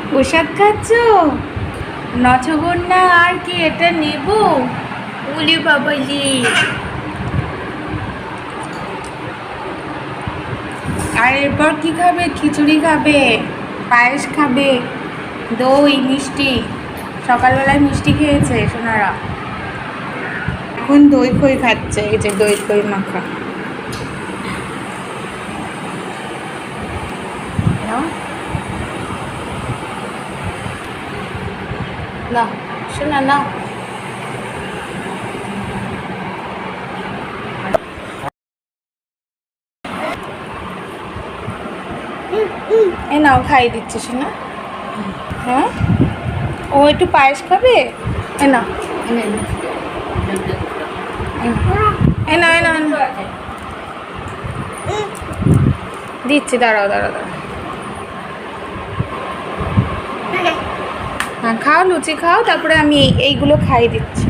প্রসাদ খাচ্ছ? নছবন্যা আর কি এটা নেব? ওলে বাবালি। আর এরপর কি খাবে? খিচুড়ি খাবে, পায়েস খাবে, দই মিষ্টি। সকালবেলায় মিষ্টি খেয়েছে সোনারা, এখন দই খই খাচ্ছে। এই যে দই খই মাখা। না শোনা না, এ নাও খাইয়ে দিচ্ছে শোনা। হ্যাঁ, ও একটু পায়েস খাবে। এ না, এ না, এ না, দিচ্ছি, দাঁড়াও দাঁড়াও দাঁড়াও। হ্যাঁ খাও, লুচি খাও, তারপরে আমি এইগুলো খাইয়ে দিচ্ছি।